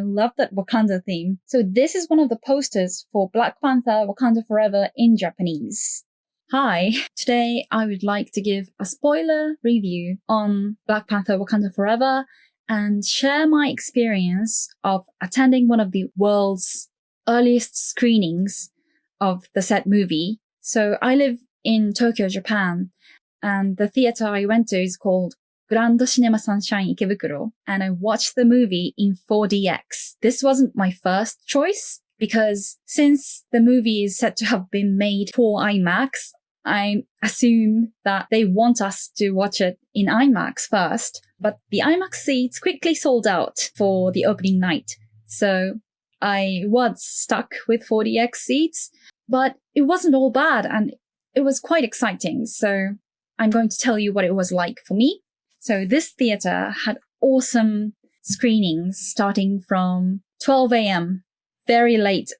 love that Wakanda theme. So this is one of the posters for Black Panther Wakanda Forever in Japanese. Hi, today I would like to give a spoiler review on Black Panther Wakanda Forever and share my experience of attending one of the world's earliest screenings of the said movie. So I live in Tokyo, Japan, and the theater I went to is called Grand Cinema Sunshine Ikebukuro, and I watched the movie in 4DX. This wasn't my first choice, because since the movie is said to have been made for IMAX, I assume that they want us to watch it in IMAX first. But the IMAX seats quickly sold out for the opening night. So I was stuck with 4DX seats, but it wasn't all bad and it was quite exciting. So I'm going to tell you what it was like for me. So this theater had awesome screenings starting from 12 a.m. very late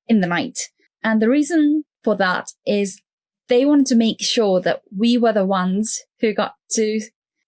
in the night. And the reason for that is they wanted to make sure that we were the ones who got to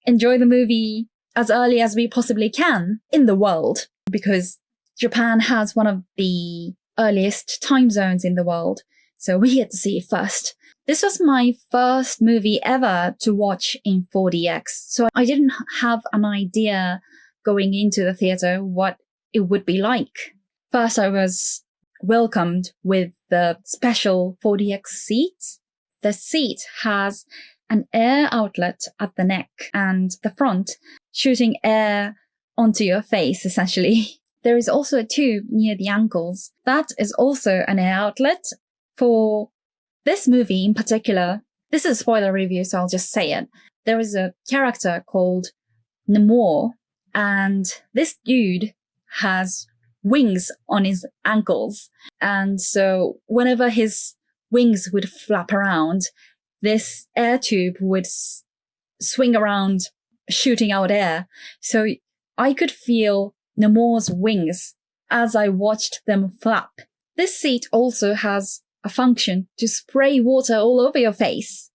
enjoy the movie as early as we possibly can in the world, because Japan has one of the earliest time zones in the world. So we get to see it first. This was my first movie ever to watch in 4DX. So I didn't have an idea going into the theater what it would be like. First, I was welcomed with the special 4DX seats. The seat has an air outlet at the neck and the front, shooting air onto your face, essentially. There is also a tube near the ankles. That is also an air outlet. For this movie in particular, this is a spoiler review, so I'll just say it. There is a character called Namor, and this dude has wings on his ankles. And so whenever his wings would flap around, this air tube would swing around, shooting out air. So I could feel Namor's wings as I watched them flap. This seat also has a function to spray water all over your face.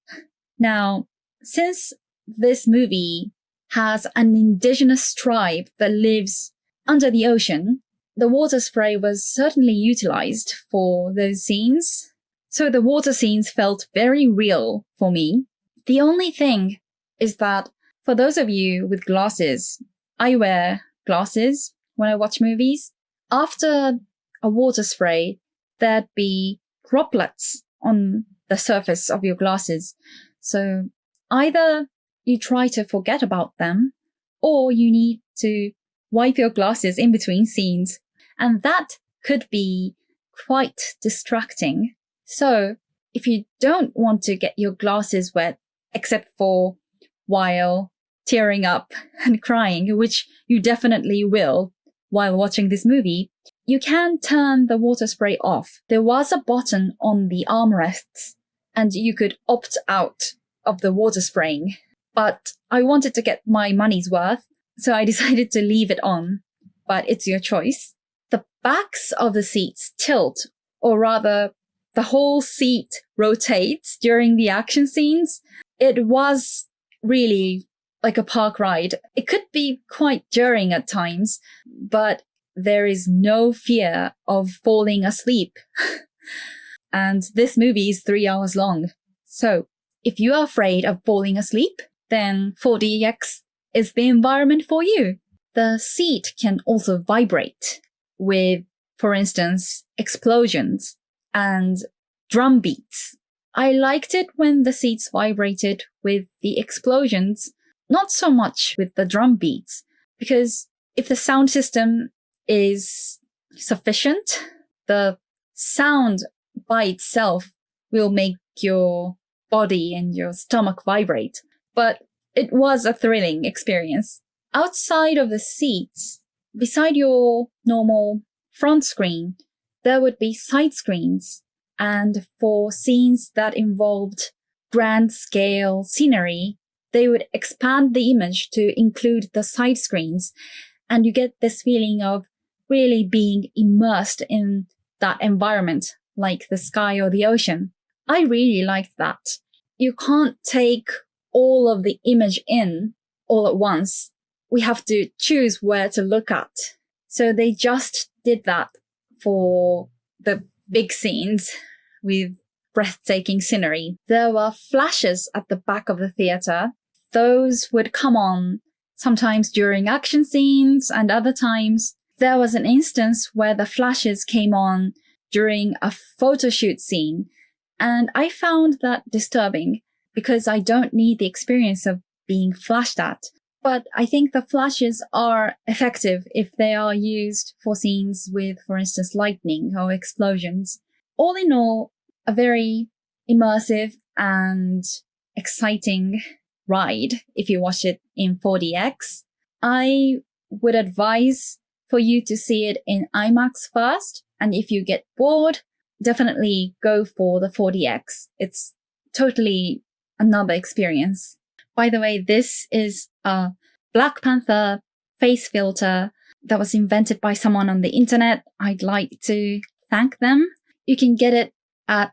Now, since this movie has an indigenous tribe that lives under the ocean, the water spray was certainly utilized for those scenes. So the water scenes felt very real for me. The only thing is that for those of you with glasses, I wear glasses when I watch movies. After a water spray, there'd be droplets on the surface of your glasses. So either you try to forget about them, or you need to wipe your glasses in between scenes. And that could be quite distracting. So if you don't want to get your glasses wet, except for while tearing up and crying, which you definitely will while watching this movie, you can turn the water spray off. There was a button on the armrests, and you could opt out of the water spraying. But I wanted to get my money's worth, so I decided to leave it on. But it's your choice. The backs of the seats tilt, or rather, the whole seat rotates during the action scenes. It was really like a park ride. It could be quite jarring at times, but there is no fear of falling asleep. And this movie is 3 hours long. So if you are afraid of falling asleep, then 4DX is the environment for you. The seat can also vibrate with, for instance, explosions and drum beats. I liked it when the seats vibrated with the explosions, not so much with the drum beats, because if the sound system is sufficient, the sound by itself will make your body and your stomach vibrate. But it was a thrilling experience. Outside of the seats, beside your normal front screen, there would be side screens. And for scenes that involved grand scale scenery, they would expand the image to include the side screens. And you get this feeling of really being immersed in that environment, like the sky or the ocean. I really liked that. You can't take all of the image in all at once, we have to choose where to look at. So they just did that for the big scenes with breathtaking scenery. There were flashes at the back of the theater. Those would come on sometimes during action scenes, and other times there was an instance where the flashes came on during a photo shoot scene. And I found that disturbing because I don't need the experience of being flashed at. But I think the flashes are effective if they are used for scenes with, for instance, lightning or explosions. All in all, a very immersive and exciting ride if you watch it in 4DX. I would advise for you to see it in IMAX first. And if you get bored, definitely go for the 4DX. It's totally another experience. By the way, this is a Black Panther face filter that was invented by someone on the internet. I'd like to thank them. You can get it at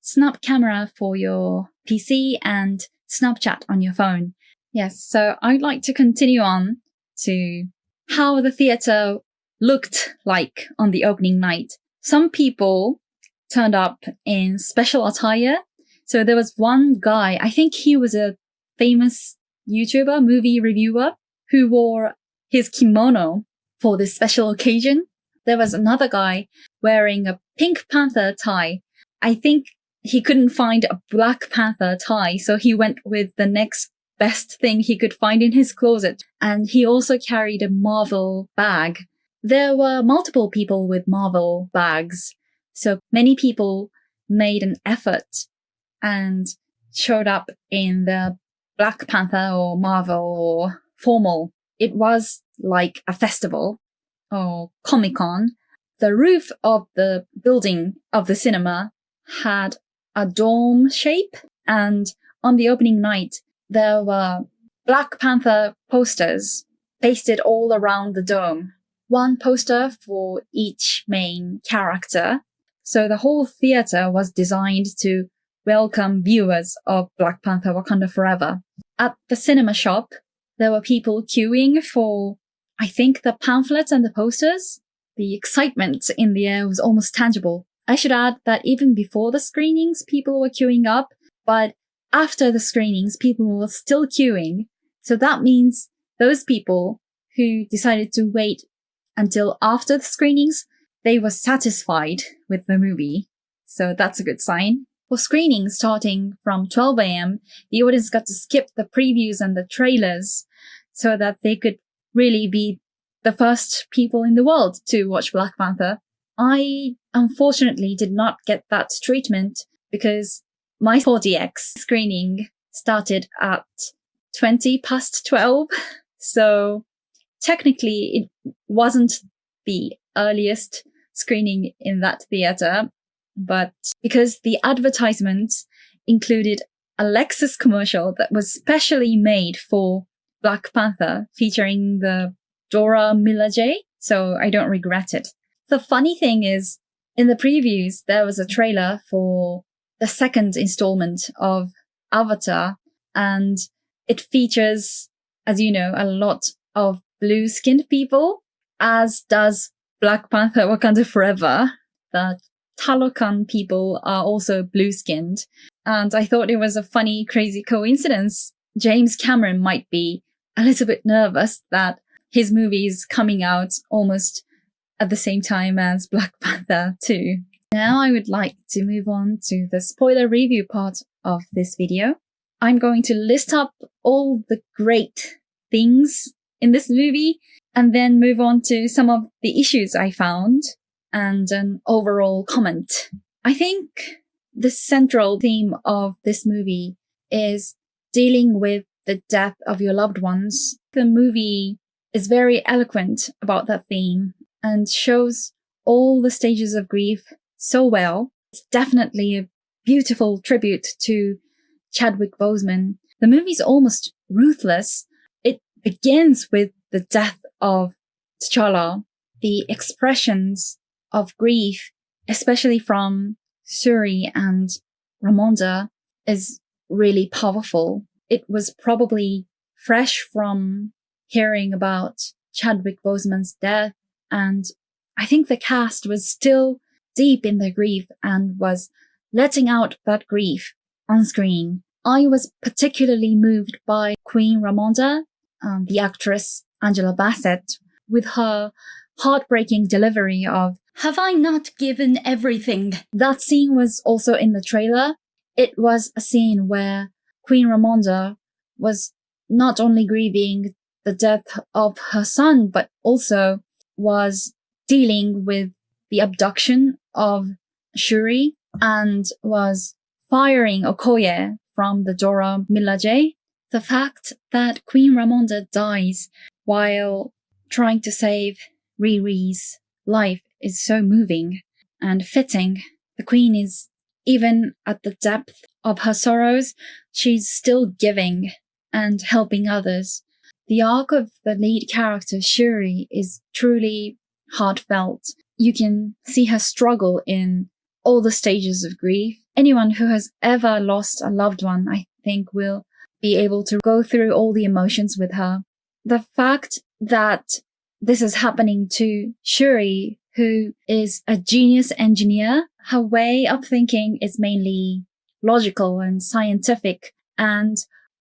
Snap Camera for your PC and Snapchat on your phone. Yes, so I'd like to continue on to how the theater looked like on the opening night. Some people turned up in special attire. So there was one guy, I think he was a famous YouTuber, movie reviewer, who wore his kimono for this special occasion. There was another guy wearing a Pink Panther tie. I think he couldn't find a Black Panther tie, so he went with the next best thing he could find in his closet. And he also carried a Marvel bag. There were multiple people with Marvel bags, so many people made an effort and showed up in the Black Panther or Marvel or formal. It was like a festival or Comic-Con. The roof of the building of the cinema had a dome shape, and on the opening night, there were Black Panther posters pasted all around the dome. One poster for each main character. So the whole theater was designed to welcome viewers of Black Panther Wakanda Forever. At the cinema shop, there were people queuing for, I think, the pamphlets and the posters. The excitement in the air was almost tangible. I should add that even before the screenings, people were queuing up, but after the screenings, people were still queuing. So that means those people who decided to wait until after the screenings, they were satisfied with the movie. So that's a good sign. For screenings starting from 12 a.m., the audience got to skip the previews and the trailers so that they could really be the first people in the world to watch Black Panther. I unfortunately did not get that treatment because my 4DX screening started at 20 past 12. So technically it wasn't the earliest screening in that theater, but because the advertisements included a Lexus commercial that was specially made for Black Panther featuring the Dora Milaje, so I don't regret it. The funny thing is, in the previews, there was a trailer for the second installment of Avatar, and it features, as you know, a lot of blue-skinned people, as does Black Panther Wakanda Forever. The Talokan people are also blue-skinned, and I thought it was a funny, crazy coincidence. James Cameron might be a little bit nervous that his movie is coming out almost at the same time as Black Panther 2. Now I would like to move on to the spoiler review part of this video. I'm going to list up all the great things in this movie and then move on to some of the issues I found and an overall comment. I think the central theme of this movie is dealing with the death of your loved ones. The movie is very eloquent about that theme and shows all the stages of grief so well. It's definitely a beautiful tribute to Chadwick Boseman. The movie's almost ruthless. It begins with the death of T'Challa. The expressions of grief, especially from Shuri and Ramonda, is really powerful. it was probably fresh from hearing about Chadwick Boseman's death, and I think the cast was still deep in their grief and was letting out that grief on screen. I was particularly moved by Queen Ramonda, the actress Angela Bassett, with her heartbreaking delivery of, "Have I not given everything?" That scene was also in the trailer. It was a scene where Queen Ramonda was not only grieving the death of her son, but also was dealing with the abduction of Shuri and was firing Okoye from the Dora Milaje. The fact that Queen Ramonda dies while trying to save Riri's life is so moving and fitting. The Queen is, even at the depth of her sorrows, she's still giving and helping others. The arc of the lead character, Shuri, is truly heartfelt. You can see her struggle in all the stages of grief. Anyone who has ever lost a loved one, I think, will be able to go through all the emotions with her. The fact that this is happening to Shuri, who is a genius engineer, her way of thinking is mainly logical and scientific. And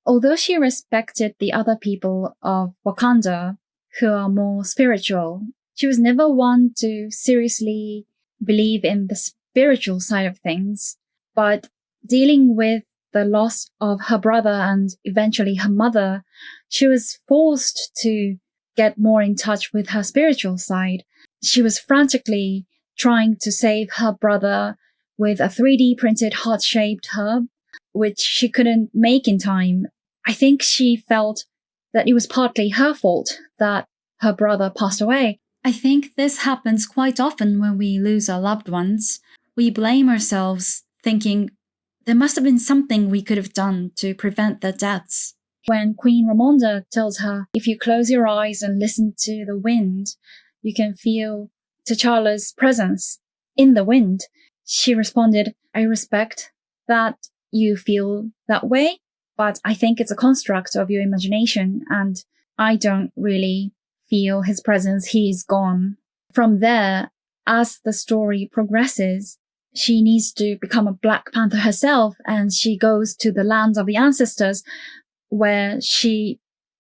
although she respected the other people of Wakanda, who are more spiritual, she was never one to seriously believe in the spiritual side of things. But dealing with the loss of her brother and eventually her mother, she was forced to get more in touch with her spiritual side. She was frantically trying to save her brother with a 3D printed heart-shaped herb, which she couldn't make in time. I think she felt that it was partly her fault that her brother passed away. I think this happens quite often when we lose our loved ones. We blame ourselves, thinking there must have been something we could have done to prevent their deaths. When Queen Ramonda tells her, if you close your eyes and listen to the wind, you can feel T'Challa's presence in the wind, she responded, I respect that you feel that way, but I think it's a construct of your imagination, and I don't really feel his presence. He's gone. From there, as the story progresses, she needs to become a Black Panther herself, and she goes to the land of the ancestors where she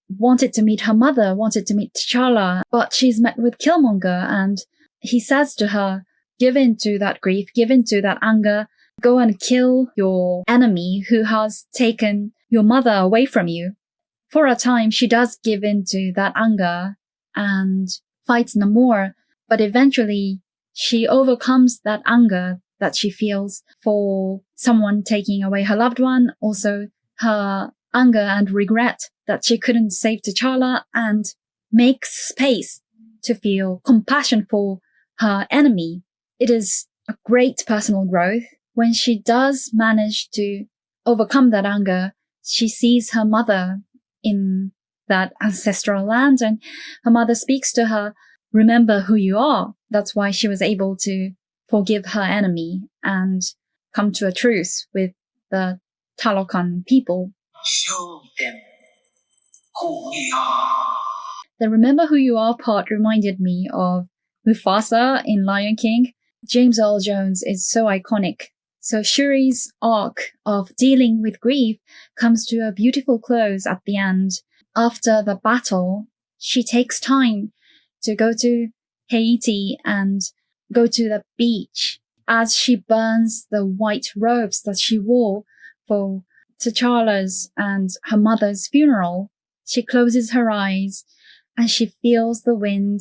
wanted to meet her mother, wanted to meet T'Challa, but she's met with Killmonger, and he says to her, give in to that grief, give in to that anger, go and kill your enemy who has taken your mother away from you. For a time, she does give in to that anger and fights Namor, but eventually she overcomes that anger that she feels for someone taking away her loved one, also her anger and regret that she couldn't save T'Challa, and makes space to feel compassion for her enemy. It is a great personal growth. When she does manage to overcome that anger, she sees her mother in that ancestral land, and her mother speaks to her, remember who you are. That's why she was able to forgive her enemy and come to a truce with the Talokan people. Show them who we are. The remember who you are part reminded me of Mufasa in Lion King. James Earl Jones is so iconic. So Shuri's arc of dealing with grief comes to a beautiful close at the end. After the battle, she takes time to go to Haiti and go to the beach as she burns the white robes that she wore for T'Challa's and her mother's funeral. She closes her eyes and she feels the wind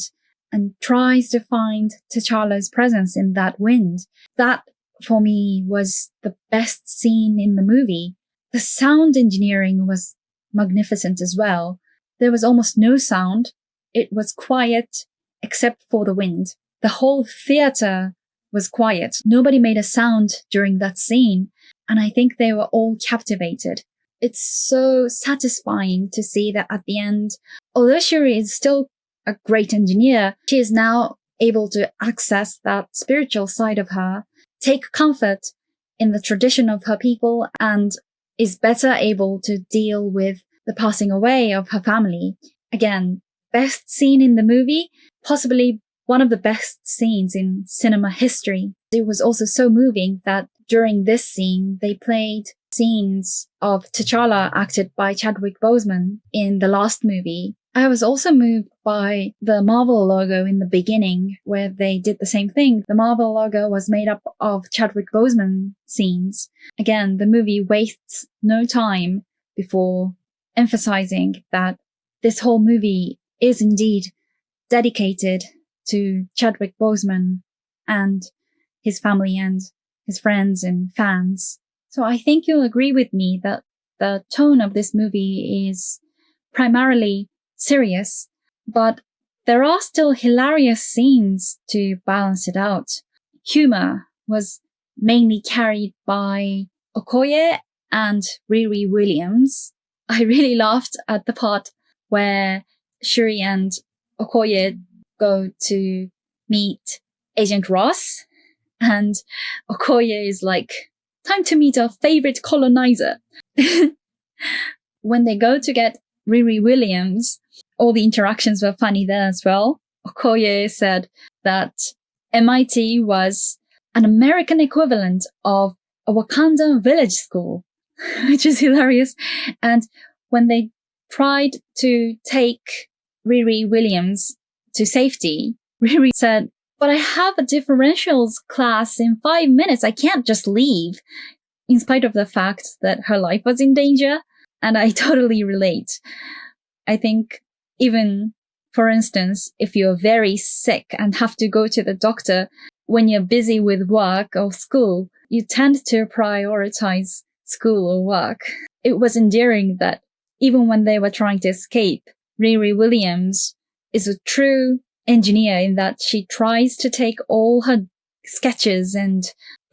and tries to find T'Challa's presence in that wind. That, for me, was the best scene in the movie. The sound engineering was magnificent as well. There was almost no sound. It was quiet except for the wind. The whole theater was quiet. Nobody made a sound during that scene, and I think they were all captivated. It's so satisfying to see that at the end, although Shuri is still a great engineer, she is now able to access that spiritual side of her, take comfort in the tradition of her people, and is better able to deal with the passing away of her family. Again, best scene in the movie, possibly one of the best scenes in cinema history. It was also so moving that during this scene, they played scenes of T'Challa acted by Chadwick Boseman in the last movie. I was also moved by the Marvel logo in the beginning, where they did the same thing. The Marvel logo was made up of Chadwick Boseman scenes. Again, the movie wastes no time before emphasizing that this whole movie is indeed dedicated to Chadwick Boseman and his family and his friends and fans. So I think you'll agree with me that the tone of this movie is primarily serious, but there are still hilarious scenes to balance it out. Humor was mainly carried by Okoye and Riri Williams. I really laughed at the part where Shuri and Okoye go to meet Agent Ross, and Okoye is like, "Time to meet our favorite colonizer." When they go to get Riri Williams, all the interactions were funny there as well. Okoye said that MIT was an American equivalent of a Wakanda village school, which is hilarious. And when they tried to take Riri Williams to safety, Riri said, "But I have a differentials class in 5 minutes. I can't just leave," in spite of the fact that her life was in danger. And I totally relate. I think even, for instance, if you're very sick and have to go to the doctor when you're busy with work or school, you tend to prioritize school or work. It was endearing that even when they were trying to escape, Riri Williams is a true engineer in that she tries to take all her sketches and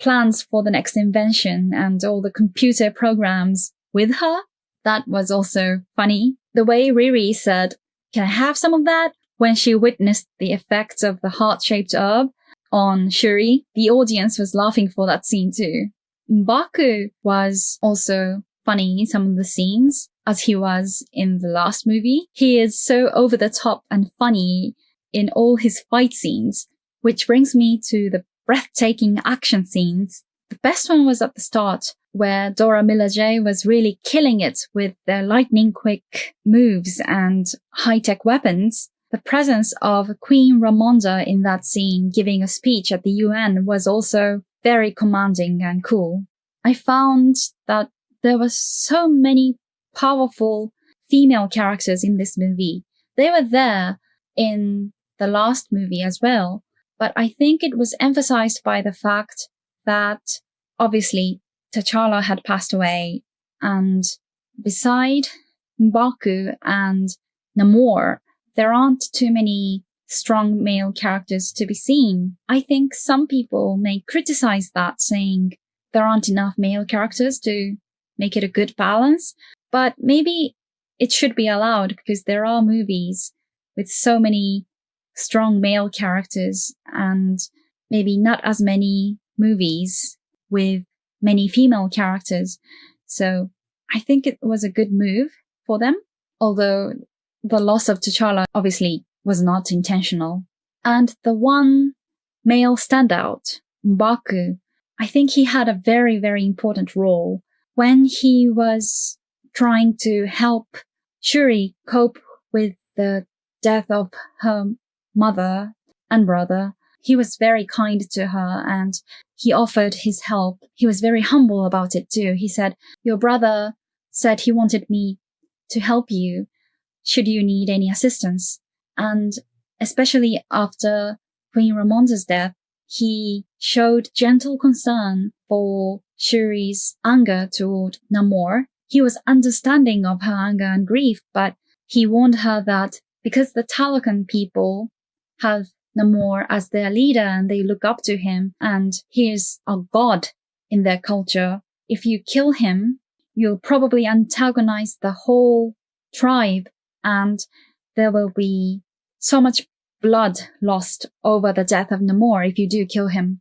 plans for the next invention and all the computer programs with her. That was also funny. The way Riri said, "Can I have some of that?" when she witnessed the effects of the heart-shaped herb on Shuri, the audience was laughing for that scene too. M'Baku was also funny in some of the scenes, as he was in the last movie. He is so over the top and funny in all his fight scenes, which brings me to the breathtaking action scenes. The best one was at the start, where Dora Milaje was really killing it with their lightning-quick moves and high-tech weapons. The presence of Queen Ramonda in that scene giving a speech at the UN was also very commanding and cool. I found that there were so many powerful female characters in this movie. They were there in the last movie as well, but I think it was emphasized by the fact that obviously T'Challa had passed away, and beside M'Baku and Namor, there aren't too many strong male characters to be seen. I think some people may criticize that, saying there aren't enough male characters to make it a good balance, but maybe it should be allowed because there are movies with so many strong male characters and maybe not as many movies with many female characters. So I think it was a good move for them, although the loss of T'Challa obviously was not intentional. And the one male standout, M'Baku, I think he had a very, very important role when he was trying to help Shuri cope with the death of her mother and brother. He was very kind to her and he offered his help. He was very humble about it too. He said, "Your brother said he wanted me to help you should you need any assistance." And especially after Queen Ramonda's death, he showed gentle concern for Shuri's anger toward Namor. He was understanding of her anger and grief, but he warned her that because the Talokan people have Namor as their leader and they look up to him and he is a god in their culture, if you kill him, you'll probably antagonize the whole tribe and there will be so much blood lost over the death of Namor if you do kill him.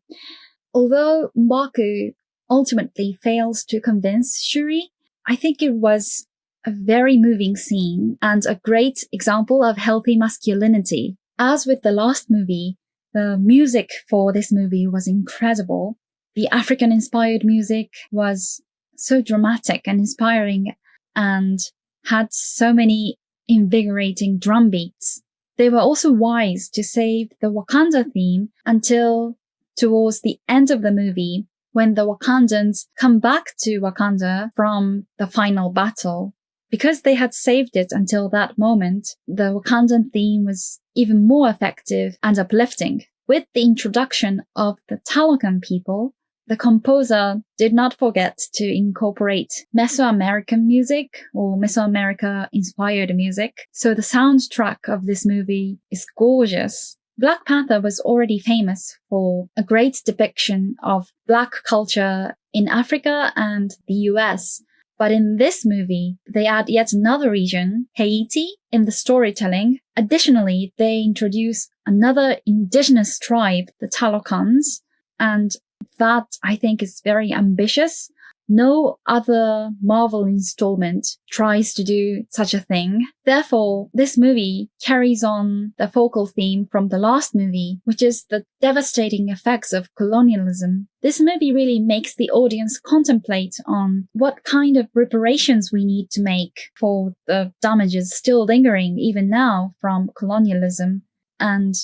Although M'Baku ultimately fails to convince Shuri, I think it was a very moving scene and a great example of healthy masculinity. As with the last movie, the music for this movie was incredible. The African-inspired music was so dramatic and inspiring and had so many invigorating drum beats. They were also wise to save the Wakanda theme until towards the end of the movie, when the Wakandans come back to Wakanda from the final battle. Because they had saved it until that moment, the Wakandan theme was even more effective and uplifting. With the introduction of the Talokan people, the composer did not forget to incorporate Mesoamerican music or Mesoamerica-inspired music, so the soundtrack of this movie is gorgeous. Black Panther was already famous for a great depiction of Black culture in Africa and the US, but in this movie, they add yet another region, Haiti, in the storytelling. Additionally, they introduce another indigenous tribe, the Talokans, and that I think is very ambitious. No other Marvel installment tries to do such a thing. Therefore, this movie carries on the focal theme from the last movie, which is the devastating effects of colonialism. This movie really makes the audience contemplate on what kind of reparations we need to make for the damages still lingering even now from colonialism, and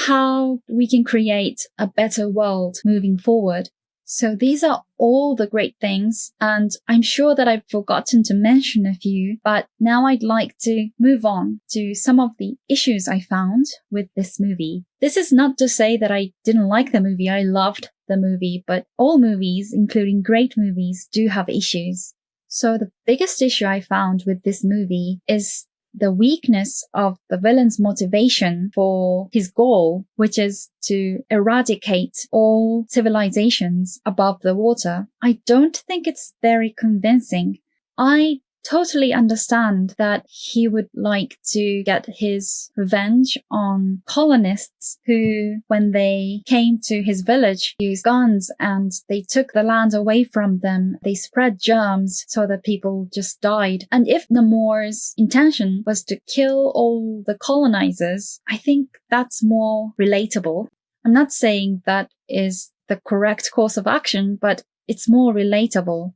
how we can create a better world moving forward. So these are all the great things, and I'm sure that I've forgotten to mention a few, but now I'd like to move on to some of the issues I found with this movie. This is not to say that I didn't like the movie, I loved the movie, but all movies, including great movies, do have issues. So the biggest issue I found with this movie is the weakness of the villain's motivation for his goal, which is to eradicate all civilizations above the water. I don't think it's very convincing. I totally understand that he would like to get his revenge on colonists who, when they came to his village, used guns and they took the land away from them. They spread germs so that people just died. And if Namor's intention was to kill all the colonizers, I think that's more relatable. I'm not saying that is the correct course of action, but it's more relatable.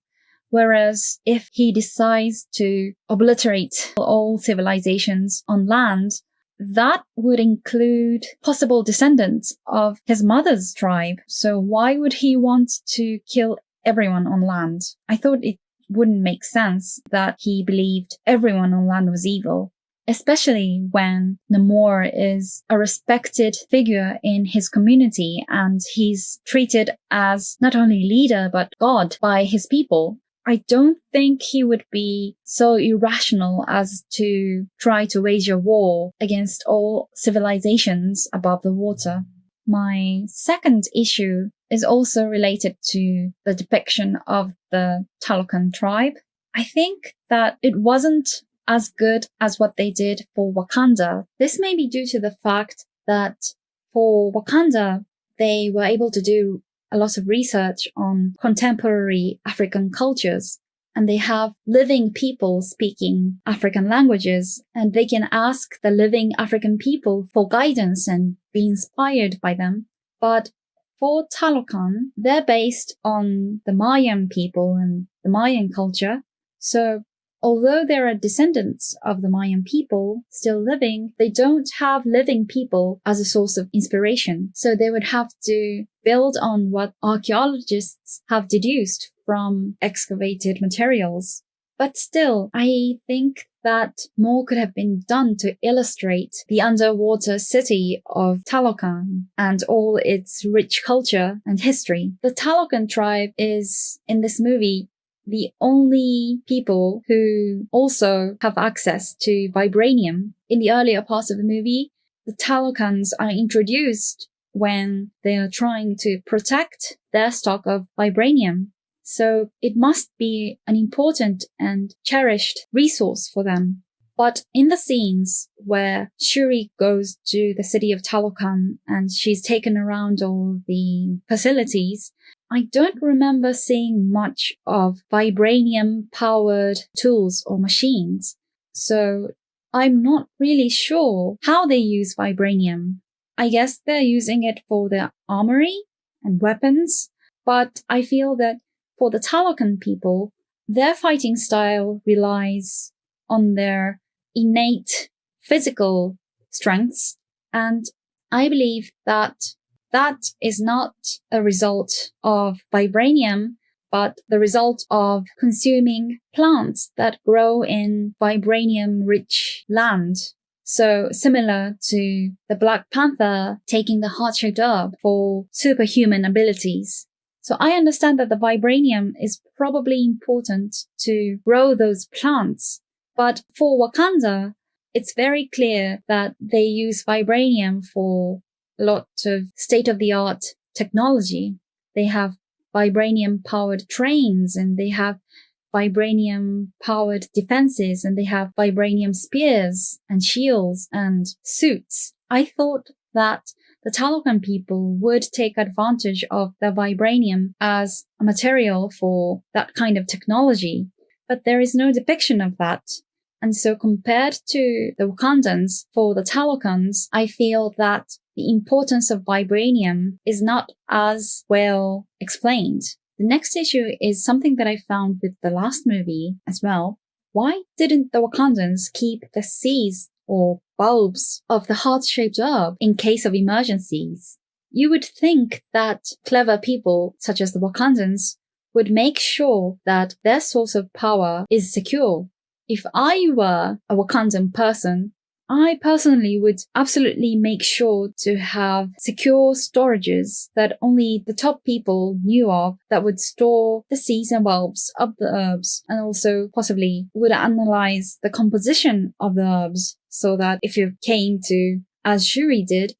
Whereas if he decides to obliterate all civilizations on land, that would include possible descendants of his mother's tribe. So why would he want to kill everyone on land? I thought it wouldn't make sense that he believed everyone on land was evil, especially when Namor is a respected figure in his community and he's treated as not only leader but God by his people. I don't think he would be so irrational as to try to wage a war against all civilizations above the water. My second issue is also related to the depiction of the Talokan tribe. I think that it wasn't as good as what they did for Wakanda. This may be due to the fact that for Wakanda, they were able to do a lot of research on contemporary African cultures, and they have living people speaking African languages, and they can ask the living African people for guidance and be inspired by them. But for Talokan, they're based on the Mayan people and the Mayan culture. So although there are descendants of the Mayan people still living, they don't have living people as a source of inspiration. So they would have to build on what archaeologists have deduced from excavated materials. But still, I think that more could have been done to illustrate the underwater city of Talokan and all its rich culture and history. The Talokan tribe is, in this movie, the only people who also have access to Vibranium. In the earlier parts of the movie, the Talokans are introduced when they are trying to protect their stock of Vibranium. So it must be an important and cherished resource for them. But in the scenes where Shuri goes to the city of Talokan and she's taken around all the facilities, I don't remember seeing much of vibranium-powered tools or machines, so I'm not really sure how they use vibranium. I guess they're using it for their armory and weapons, but I feel that for the Talokan people, their fighting style relies on their innate physical strengths, and I believe that is not a result of vibranium, but the result of consuming plants that grow in vibranium-rich land. So similar to the Black Panther taking the heart-shaped herb for superhuman abilities. So I understand that the vibranium is probably important to grow those plants. But for Wakanda, it's very clear that they use vibranium for a lot of state-of-the-art technology. They have vibranium-powered trains, and they have vibranium-powered defenses, and they have vibranium spears and shields and suits. I thought that the Talokan people would take advantage of the vibranium as a material for that kind of technology, but there is no depiction of that. And so compared to the Wakandans, for the Talokans, I feel that the importance of vibranium is not as well explained. The next issue is something that I found with the last movie as well. Why didn't the Wakandans keep the seeds or bulbs of the heart-shaped herb in case of emergencies? You would think that clever people, such as the Wakandans, would make sure that their source of power is secure. If I were a Wakandan person, I personally would absolutely make sure to have secure storages that only the top people knew of that would store the seeds and bulbs of the herbs, and also possibly would analyze the composition of the herbs so that if you came to, as Shuri did,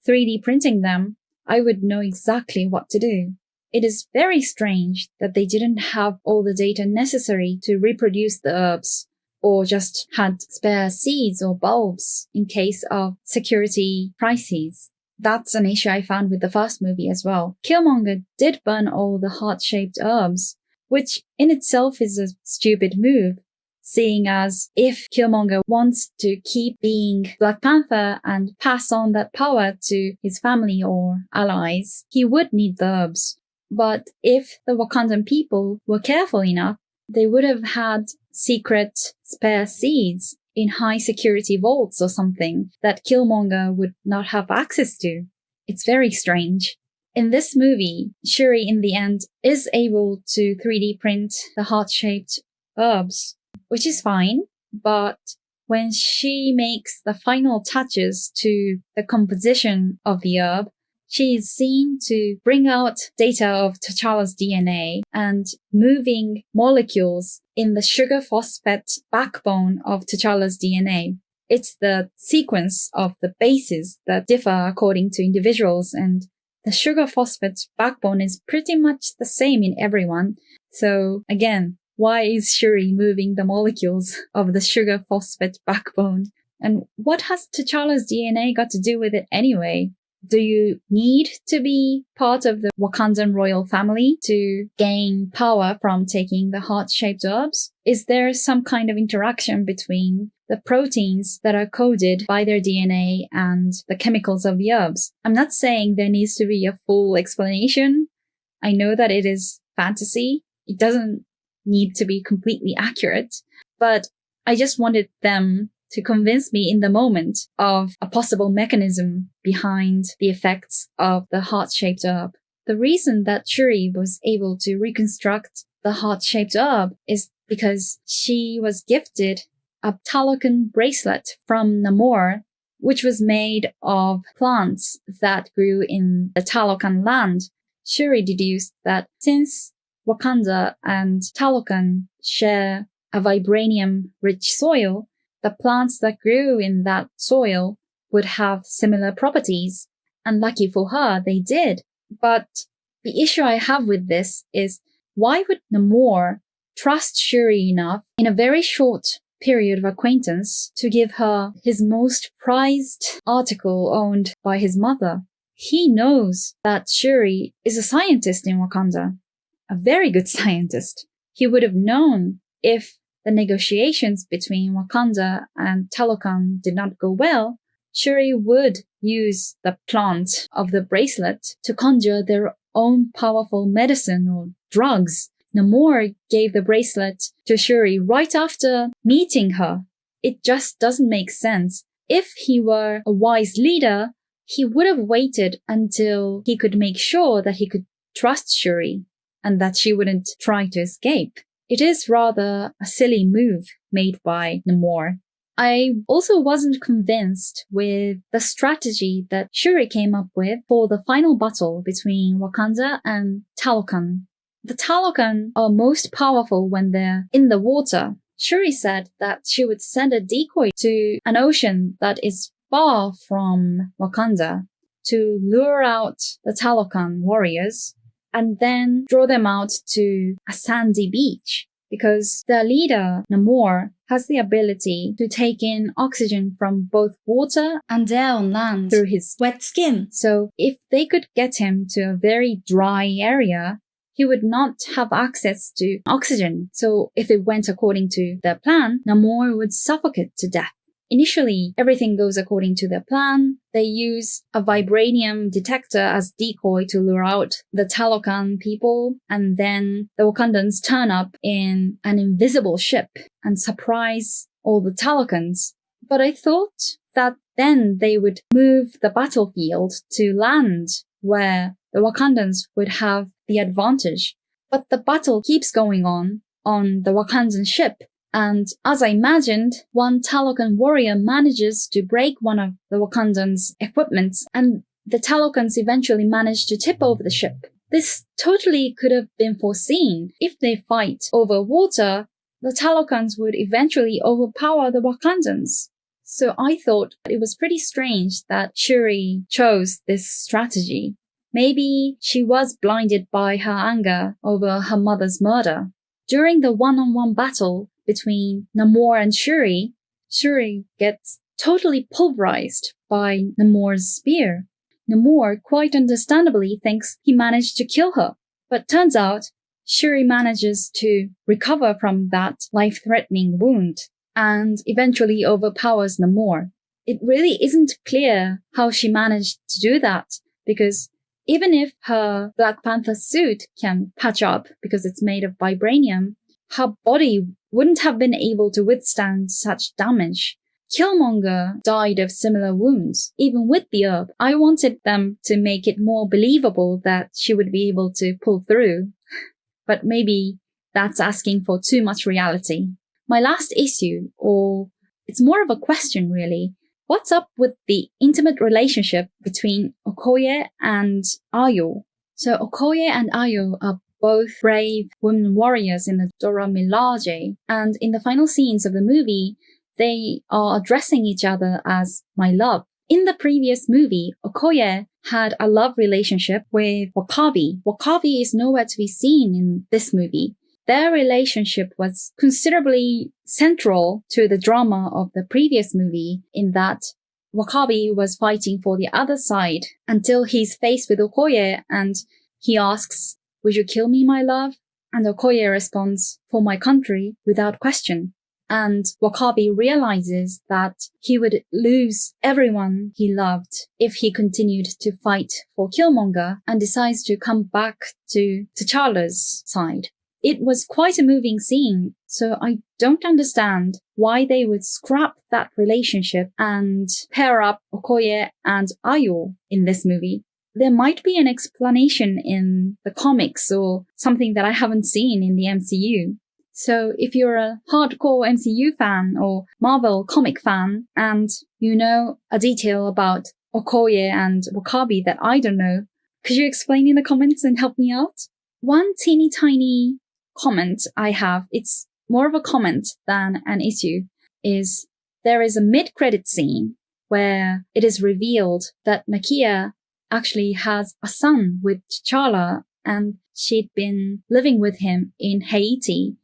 3D printing them, I would know exactly what to do. It is very strange that they didn't have all the data necessary to reproduce the herbs, or just had spare seeds or bulbs in case of security crises. That's an issue I found with the first movie as well. Killmonger did burn all the heart-shaped herbs, which in itself is a stupid move, seeing as if Killmonger wants to keep being Black Panther and pass on that power to his family or allies, he would need the herbs. But if the Wakandan people were careful enough, they would have had secret spare seeds in high security vaults or something that Killmonger would not have access to. It's very strange. In this movie, Shuri in the end is able to 3D print the heart-shaped herbs, which is fine, but when she makes the final touches to the composition of the herb, she is seen to bring out data of T'Challa's DNA and moving molecules in the sugar phosphate backbone of T'Challa's DNA. It's the sequence of the bases that differ according to individuals, and the sugar phosphate backbone is pretty much the same in everyone. So again, why is Shuri moving the molecules of the sugar phosphate backbone? And what has T'Challa's DNA got to do with it anyway? Do you need to be part of the Wakandan royal family to gain power from taking the heart-shaped herbs? Is there some kind of interaction between the proteins that are coded by their DNA and the chemicals of the herbs? I'm not saying there needs to be a full explanation. I know that it is fantasy. It doesn't need to be completely accurate, but I just wanted them to convince me in the moment of a possible mechanism behind the effects of the heart-shaped herb. The reason that Shuri was able to reconstruct the heart-shaped herb is because she was gifted a Talokan bracelet from Namor, which was made of plants that grew in the Talokan land. Shuri deduced that since Wakanda and Talokan share a vibranium-rich soil, the plants that grew in that soil would have similar properties. And lucky for her, they did. But the issue I have with this is, why would Namor trust Shuri enough in a very short period of acquaintance to give her his most prized article owned by his mother? he knows that Shuri is a scientist in Wakanda, a very good scientist. He would have known if the negotiations between Wakanda and Talokan did not go well, Shuri would use the plant of the bracelet to conjure their own powerful medicine or drugs. Namor gave the bracelet to Shuri right after meeting her. It just doesn't make sense. If he were a wise leader, he would have waited until he could make sure that he could trust Shuri and that she wouldn't try to escape. It is rather a silly move made by Namor. I also wasn't convinced with the strategy that Shuri came up with for the final battle between Wakanda and Talokan. The Talokan are most powerful when they're in the water. Shuri said that she would send a decoy to an ocean that is far from Wakanda to lure out the Talokan warriors and then draw them out to a sandy beach, because their leader, Namor, has the ability to take in oxygen from both water and air on land through his wet skin. So if they could get him to a very dry area, he would not have access to oxygen. So if it went according to their plan, Namor would suffocate to death. Initially, everything goes according to their plan. They use a Vibranium detector as decoy to lure out the Talokan people, and then the Wakandans turn up in an invisible ship and surprise all the Talokans. But I thought that then they would move the battlefield to land, where the Wakandans would have the advantage. But the battle keeps going on the Wakandan ship. And as I imagined, one Talokan warrior manages to break one of the Wakandans' equipments, and the Talokans eventually manage to tip over the ship. This totally could have been foreseen. If they fight over water, the Talokans would eventually overpower the Wakandans. So I thought it was pretty strange that Shuri chose this strategy. Maybe she was blinded by her anger over her mother's murder. During the one-on-one battle between Namor and Shuri, Shuri gets totally pulverized by Namor's spear. Namor, quite understandably, thinks he managed to kill her. But turns out, Shuri manages to recover from that life-threatening wound and eventually overpowers Namor. It really isn't clear how she managed to do that, because even if her Black Panther suit can patch up because it's made of vibranium, her body wouldn't have been able to withstand such damage. Killmonger died of similar wounds. Even with the herb, I wanted them to make it more believable that she would be able to pull through. But maybe that's asking for too much reality. My last issue, or it's more of a question really, what's up with the intimate relationship between Okoye and Ayo? So Okoye and Ayo are both brave women warriors in the Dora Milaje, and in the final scenes of the movie, they are addressing each other as my love. In the previous movie, Okoye had a love relationship with Wakabi. Wakabi is nowhere to be seen in this movie. Their relationship was considerably central to the drama of the previous movie, in that Wakabi was fighting for the other side until he's faced with Okoye and he asks, "Would you kill me, my love?" And Okoye responds, "For my country," without question. And Wakabi realizes that he would lose everyone he loved if he continued to fight for Killmonger, and decides to come back to T'Challa's side. It was quite a moving scene, so I don't understand why they would scrap that relationship and pair up Okoye and Ayo in this movie. There might be an explanation in the comics or something that I haven't seen in the MCU. So if you're a hardcore MCU fan or Marvel comic fan and you know a detail about Okoye and Wakabi that I don't know, could you explain in the comments and help me out? One teeny tiny comment I have, it's more of a comment than an issue, is there is a mid-credit scene where it is revealed that Nakia actually has a son with T'Challa, and she'd been living with him in Haiti.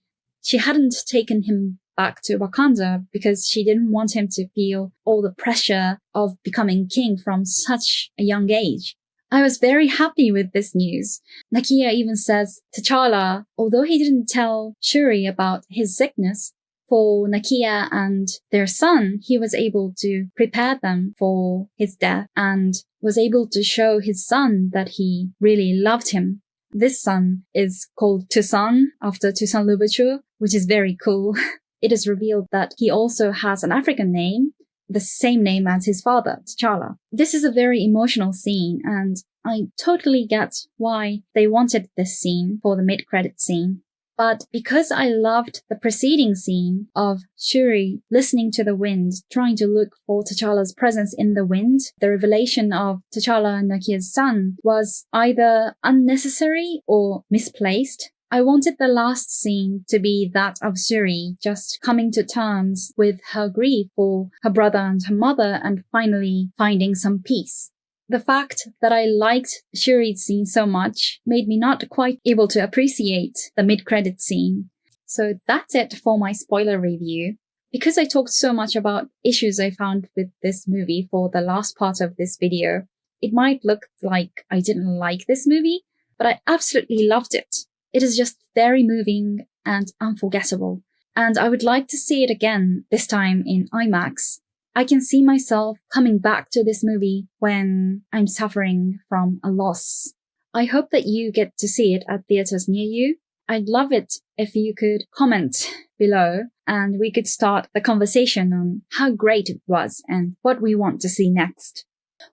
She hadn't taken him back to Wakanda because she didn't want him to feel all the pressure of becoming king from such a young age. I was very happy with this news. Nakia even says T'Challa, although he didn't tell Shuri about his sickness, for Nakia and their son, he was able to prepare them for his death and was able to show his son that he really loved him. This son is called Toussaint after Toussaint Louverture, which is very cool. It is revealed that he also has an African name, the same name as his father, T'Challa. This is a very emotional scene, and I totally get why they wanted this scene for the mid-credit scene. But because I loved the preceding scene of Shuri listening to the wind, trying to look for T'Challa's presence in the wind, the revelation of T'Challa and Nakia's son was either unnecessary or misplaced. I wanted the last scene to be that of Shuri just coming to terms with her grief for her brother and her mother and finally finding some peace. The fact that I liked Shuri's scene so much made me not quite able to appreciate the mid-credit scene. So that's it for my spoiler review. Because I talked so much about issues I found with this movie for the last part of this video, it might look like I didn't like this movie, but I absolutely loved it. It is just very moving and unforgettable. And I would like to see it again, this time in IMAX. I can see myself coming back to this movie when I'm suffering from a loss. I hope that you get to see it at theaters near you. I'd love it if you could comment below and we could start the conversation on how great it was and what we want to see next.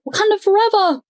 Wakanda Forever!